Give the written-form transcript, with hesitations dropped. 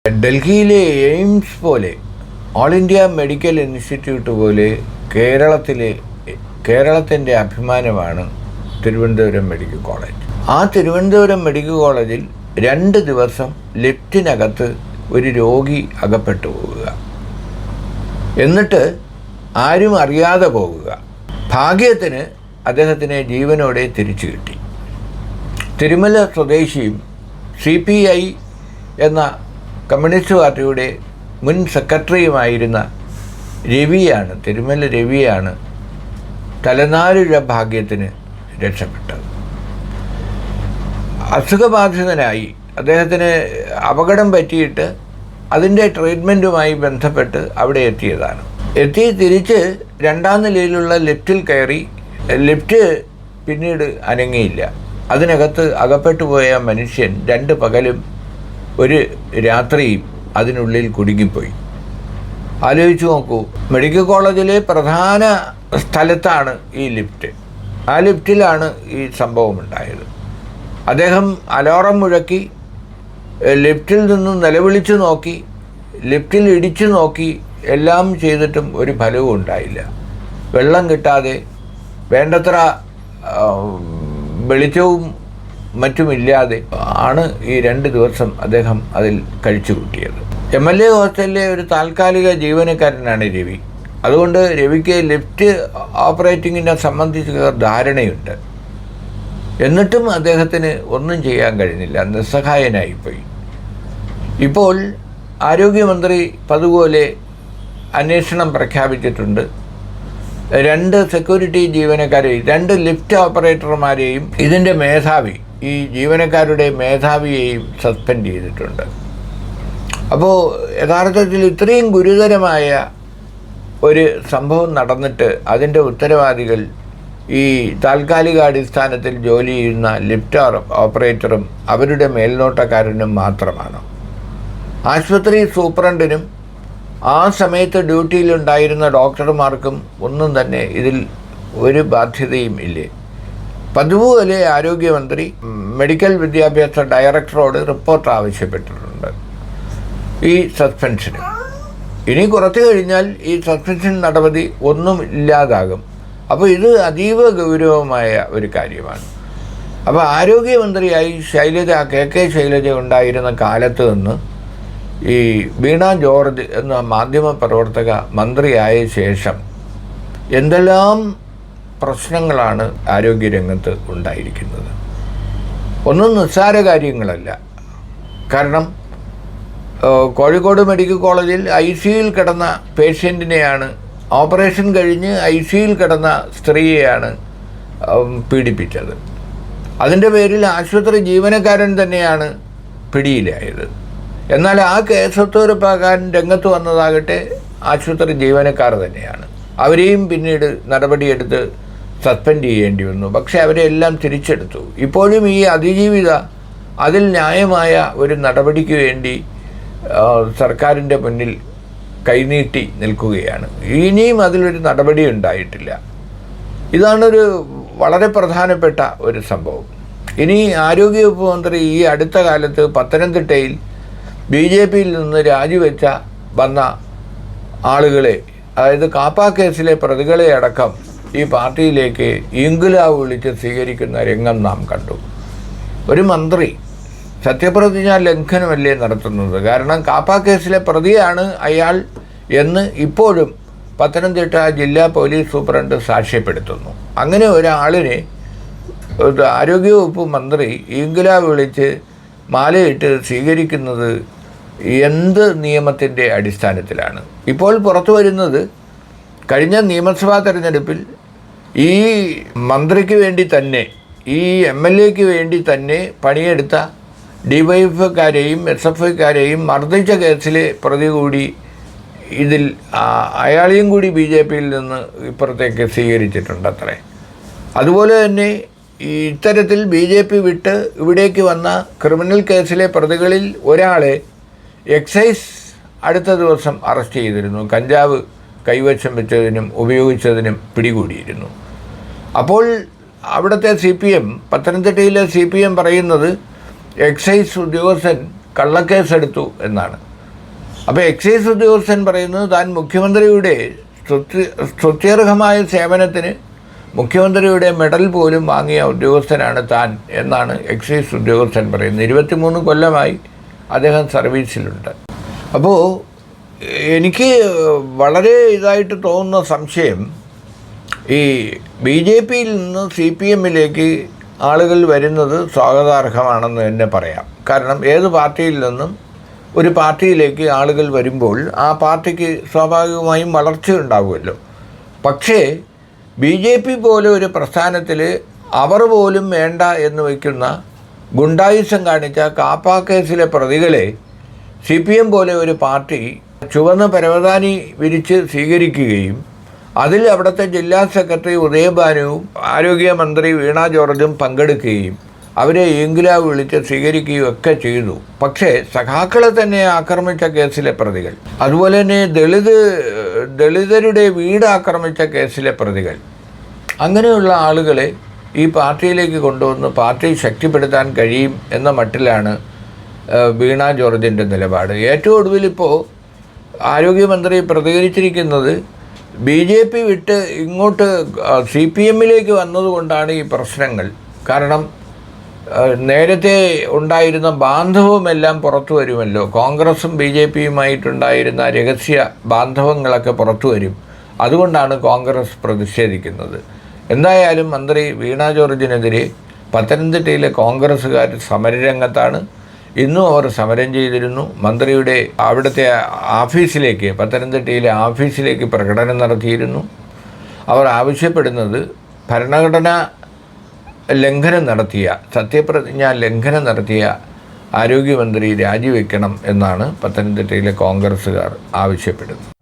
ഡൽഹിയിലെ എയിംസ് പോലെ all India medical institute പോലെ കേരളത്തിൻ്റെ അഭിമാനമാണ് തിരുവനന്തപുരം മെഡിക്കൽ കോളേജ്. ആ തിരുവനന്തപുരം മെഡിക്കൽ കോളേജിൽ 2 ദിവസം ലിഫ്റ്റിനകത്ത് ഒരു രോഗി അകപ്പെട്ടു പോവുക, എന്നിട്ട് ആരും അറിയാതെ പോവുക. ഭാഗ്യത്തിന് അദ്ദേഹത്തിനെ ജീവനോടെ തിരിച്ചു കിട്ടി. തിരുമല സ്വദേശിയും CPI എന്ന കമ്മ്യൂണിസ്റ്റ് പാർട്ടിയുടെ മുൻ സെക്രട്ടറിയുമായിരുന്ന തിരുമല രവിയാണ് തലനാരിഴ ഭാഗ്യത്തിന് രക്ഷപ്പെട്ടത്. അസുഖബാധിതനായി അദ്ദേഹത്തിന് അപകടം പറ്റിയിട്ട് അതിൻ്റെ ട്രീറ്റ്മെൻറ്റുമായി ബന്ധപ്പെട്ട് അവിടെ എത്തിയതാണ്. തിരിച്ച് 2ാം നിലയിലുള്ള ലിഫ്റ്റിൽ കയറി. ലിഫ്റ്റ് പിന്നീട് അനങ്ങിയില്ല. അതിനകത്ത് അകപ്പെട്ടു പോയ മനുഷ്യൻ 2 പകലും 1 രാത്രിയും അതിനുള്ളിൽ കുടുങ്ങിപ്പോയി. ആലോചിച്ച് നോക്കൂ, മെഡിക്കൽ കോളേജിലെ പ്രധാന സ്ഥലത്താണ് ഈ ലിഫ്റ്റ്. ആ ലിഫ്റ്റിലാണ് ഈ സംഭവം ഉണ്ടായത്. അദ്ദേഹം അലാറം മുഴക്കി, ലിഫ്റ്റിൽ നിന്നും നിലവിളിച്ചു നോക്കി, ലിഫ്റ്റിൽ ഇടിച്ചു നോക്കി, എല്ലാം ചെയ്തിട്ടും ഒരു ഫലവും ഉണ്ടായില്ല. വെള്ളം കിട്ടാതെ വേണ്ടത്ര വെളിച്ചവും മറ്റുമില്ലാതെ ആണ് ഈ 2 ദിവസം അദ്ദേഹം അതിൽ കഴിച്ചു കൂട്ടിയത്. MLA ഹോസ്റ്റലിലെ ഒരു താൽക്കാലിക ജീവനക്കാരനാണ് രവി. അതുകൊണ്ട് രവിക്ക് ലിഫ്റ്റ് ഓപ്പറേറ്റിങ്ങിനെ സംബന്ധിച്ച് ധാരണയുണ്ട്. എന്നിട്ടും അദ്ദേഹത്തിന് ഒന്നും ചെയ്യാൻ കഴിഞ്ഞില്ല, നിസ്സഹായനായിപ്പോയി. ഇപ്പോൾ ആരോഗ്യമന്ത്രി പതുപോലെ അന്വേഷണം പ്രഖ്യാപിച്ചിട്ടുണ്ട്. 2 സെക്യൂരിറ്റി ജീവനക്കാരെയും 2 ലിഫ്റ്റ് ഓപ്പറേറ്റർമാരെയും ഇതിൻ്റെ മേധാവി, ഈ ജീവനക്കാരുടെ മേധാവിയെയും സസ്പെൻഡ് ചെയ്തിട്ടുണ്ട്. അപ്പോൾ യഥാർത്ഥത്തിൽ ഇത്രയും ഗുരുതരമായ ഒരു സംഭവം നടന്നിട്ട് അതിൻ്റെ ഉത്തരവാദികൾ ഈ താൽക്കാലികാടിസ്ഥാനത്തിൽ ജോലി ചെയ്യുന്ന ലിഫ്റ്റ് ഓപ്പറേറ്ററും അവരുടെ മേൽനോട്ടക്കാരനും മാത്രമാണ്. ആശുപത്രി സൂപ്രണ്ടിനും ആ സമയത്ത് ഡ്യൂട്ടിയിലുണ്ടായിരുന്ന ഡോക്ടർമാർക്കും ഒന്നും തന്നെ ഇതിൽ ഒരു ബാധ്യതയും ഇല്ലേ. പതിവുപോലെ ആരോഗ്യമന്ത്രി മെഡിക്കൽ വിദ്യാഭ്യാസ ഡയറക്ടറോട് റിപ്പോർട്ട് ആവശ്യപ്പെട്ടിട്ടുണ്ട് ഈ സസ്പെൻഷന്. ഇനി കുറച്ച് കഴിഞ്ഞാൽ ഈ സസ്പെൻഷൻ നടപടി ഒന്നും ഇല്ലാതാകും. അപ്പോൾ ഇത് അതീവ ഗൗരവമായ ഒരു കാര്യമാണ്. അപ്പോൾ ആരോഗ്യമന്ത്രിയായി KK ശൈലജ ഉണ്ടായിരുന്ന കാലത്ത് നിന്ന് ഈ വീണ ജോർജ് എന്ന മാധ്യമപ്രവർത്തക മന്ത്രിയായ ശേഷം എന്തെല്ലാം പ്രശ്നങ്ങളാണ് ആരോഗ്യരംഗത്ത് ഉണ്ടായിരിക്കുന്നത്. ഒന്നും നിസ്സാര കാര്യങ്ങളല്ല. കാരണം കോഴിക്കോട് മെഡിക്കൽ കോളേജിൽ ICUയിൽ കിടന്ന പേഷ്യൻറ്റിനെയാണ്, ഓപ്പറേഷൻ കഴിഞ്ഞ് ICUയിൽ കിടന്ന സ്ത്രീയെയാണ് പീഡിപ്പിച്ചത്. അതിൻ്റെ പേരിൽ ആശുപത്രി ജീവനക്കാരൻ തന്നെയാണ് പിടിയിലായത്. എന്നാൽ ആ കേസൊത്തുറപ്പാക്കാൻ രംഗത്ത് വന്നതാകട്ടെ ആശുപത്രി ജീവനക്കാർ തന്നെയാണ്. അവരെയും പിന്നീട് നടപടിയെടുത്ത് സസ്പെൻഡ് ചെയ്യേണ്ടി വന്നു. പക്ഷേ അവരെല്ലാം തിരിച്ചെടുത്തു. ഇപ്പോഴും ഈ അതിജീവിത അതിൽ ന്യായമായ ഒരു നടപടിക്ക് വേണ്ടി സർക്കാരിൻ്റെ മുന്നിൽ കൈനീട്ടി നിൽക്കുകയാണ്. ഇനിയും അതിലൊരു നടപടി ഉണ്ടായിട്ടില്ല. ഇതാണൊരു വളരെ പ്രധാനപ്പെട്ട ഒരു സംഭവം. ഇനി ആരോഗ്യവകുപ്പ് മന്ത്രി ഈ അടുത്ത കാലത്ത് പത്തനംതിട്ടയിൽ BJPയിൽ നിന്ന് രാജിവെച്ച വന്ന ആളുകളെ, അതായത് കാപ്പ കേസിലെ പ്രതികളെ അടക്കം ഈ പാർട്ടിയിലേക്ക് ഇൻക്ലാബ് വിളിച്ച് സ്വീകരിക്കുന്ന രംഗം നാം കണ്ടു. ഒരു മന്ത്രി സത്യപ്രതിജ്ഞാ ലംഘനമല്ലേ നടത്തുന്നത്? കാരണം കാപ്പ കേസിലെ പ്രതിയാണ് അയാൾ എന്ന് ഇപ്പോഴും പത്തനംതിട്ട ജില്ലാ പോലീസ് സൂപ്രണ്ട് സാക്ഷ്യപ്പെടുത്തുന്നു. അങ്ങനെ ഒരാളിനെ ആരോഗ്യവകുപ്പ് മന്ത്രി ഇൻക്ലാബ് വിളിച്ച് മാലയിട്ട് സ്വീകരിക്കുന്നത് എന്ത് നിയമത്തിൻ്റെ അടിസ്ഥാനത്തിലാണ്? ഇപ്പോൾ പുറത്തു വരുന്നത്, കഴിഞ്ഞ നിയമസഭാ തെരഞ്ഞെടുപ്പിൽ ഈ മന്ത്രിക്ക് വേണ്ടി തന്നെ, ഈ MLAക്ക് വേണ്ടി തന്നെ പണിയെടുത്ത DYFക്കാരെയും SFIക്കാരെയും മർദ്ദിച്ച കേസിലെ പ്രതി കൂടി ഇതിൽ അയാളെയും കൂടി BJPയിൽ നിന്ന് ഇപ്പുറത്തേക്ക് സ്വീകരിച്ചിട്ടുണ്ടത്രേ. അതുപോലെ തന്നെ ഇത്തരത്തിൽ BJP വിട്ട് ഇവിടേക്ക് വന്ന ക്രിമിനൽ കേസിലെ പ്രതികളിൽ ഒരാളെ എക്സൈസ് അടുത്ത ദിവസം അറസ്റ്റ് ചെയ്തിരുന്നു. കഞ്ചാവ് കൈവശം വെച്ചതിനും ഉപയോഗിച്ചതിനും പിടികൂടിയിരുന്നു. അപ്പോൾ അവിടുത്തെ CPM, പത്തനംതിട്ടയിലെ CPM പറയുന്നത് എക്സൈസ് ഉദ്യോഗസ്ഥൻ കള്ളക്കേസെടുത്തു എന്നാണ്. അപ്പോൾ എക്സൈസ് ഉദ്യോഗസ്ഥൻ പറയുന്നത് താൻ മുഖ്യമന്ത്രിയുടെ സ്തുത്യർഹമായ സേവനത്തിന് മുഖ്യമന്ത്രിയുടെ മെഡൽ പോലും വാങ്ങിയ ഉദ്യോഗസ്ഥനാണ് താൻ എന്നാണ് എക്സൈസ് ഉദ്യോഗസ്ഥൻ പറയുന്നത്. 23 കൊല്ലമായി അദ്ദേഹം സർവീസിലുണ്ട്. അപ്പോൾ എനിക്ക് വളരെ ഇതായിട്ട് തോന്നുന്ന സംശയം, ഈ BJPയിൽ നിന്ന് CPMലേക്ക് ആളുകൾ വരുന്നത് സ്വാഗതാർഹമാണെന്ന് തന്നെ പറയാം. കാരണം ഏത് പാർട്ടിയിൽ നിന്നും ഒരു പാർട്ടിയിലേക്ക് ആളുകൾ വരുമ്പോൾ ആ പാർട്ടിക്ക് സ്വാഭാവികമായും വളർച്ചയുണ്ടാകുമല്ലോ. പക്ഷേ BJP പോലെ ഒരു പ്രസ്ഥാനത്തിൽ അവർ പോലും വേണ്ട എന്ന് വയ്ക്കുന്ന ഗുണ്ടായുസം കാണിച്ച കാപ്പ കേസിലെ പ്രതികളെ CPM പോലെ ഒരു പാർട്ടി ചുവന്ന പരവതാനി വിരിച്ച് സ്വീകരിക്കുകയും അതിൽ അവിടുത്തെ ജില്ലാ സെക്രട്ടറി ഉദയഭാനുവും ആരോഗ്യമന്ത്രി വീണ ജോർജും പങ്കെടുക്കുകയും അവരെ ഇംഗ്ലാവ് വിളിച്ച് സ്വീകരിക്കുകയും ഒക്കെ ചെയ്തു. പക്ഷേ സഖാക്കളെ തന്നെ ആക്രമിച്ച കേസിലെ പ്രതികൾ, അതുപോലെ തന്നെ ദളിതരുടെ വീട് ആക്രമിച്ച കേസിലെ പ്രതികൾ, അങ്ങനെയുള്ള ആളുകളെ ഈ പാർട്ടിയിലേക്ക് കൊണ്ടുവന്ന് പാർട്ടി ശക്തിപ്പെടുത്താൻ കഴിയും എന്ന മട്ടിലാണ് വീണ ജോർജിൻ്റെ നിലപാട്. ഏറ്റവും ഒടുവിലിപ്പോൾ ആരോഗ്യമന്ത്രി പ്രതികരിച്ചിരിക്കുന്നത് BJP വിട്ട് ഇങ്ങോട്ട് CPMലേക്ക് വന്നതുകൊണ്ടാണ് ഈ പ്രശ്നങ്ങൾ. കാരണം നേരത്തെ ഉണ്ടായിരുന്ന ബാന്ധവമെല്ലാം പുറത്തു വരുമല്ലോ. കോൺഗ്രസും BJPയുമായിട്ടുണ്ടായിരുന്ന രഹസ്യ ബാന്ധവങ്ങളൊക്കെ പുറത്തു വരും. അതുകൊണ്ടാണ് കോൺഗ്രസ് പ്രതിഷേധിക്കുന്നത്. എന്തായാലും മന്ത്രി വീണ ജോർജിനെതിരെ പത്തനംതിട്ടയിലെ കോൺഗ്രസ്സുകാർ സമരരംഗത്താണ്. ഇന്നും അവർ സമരം ചെയ്തിരുന്നു. മന്ത്രിയുടെ അവിടുത്തെ ആഫീസിലേക്ക്, പത്തനംതിട്ടയിലെ ആഫീസിലേക്ക് പ്രകടനം നടത്തിയിരുന്നു. അവർ ആവശ്യപ്പെടുന്നത് ഭരണഘടനാ ലംഘനം നടത്തിയ, സത്യപ്രതിജ്ഞാ ലംഘനം നടത്തിയ ആരോഗ്യമന്ത്രി രാജിവെക്കണം എന്നാണ് പത്തനംതിട്ടയിലെ കോൺഗ്രസ്സുകാർ ആവശ്യപ്പെടുന്നത്.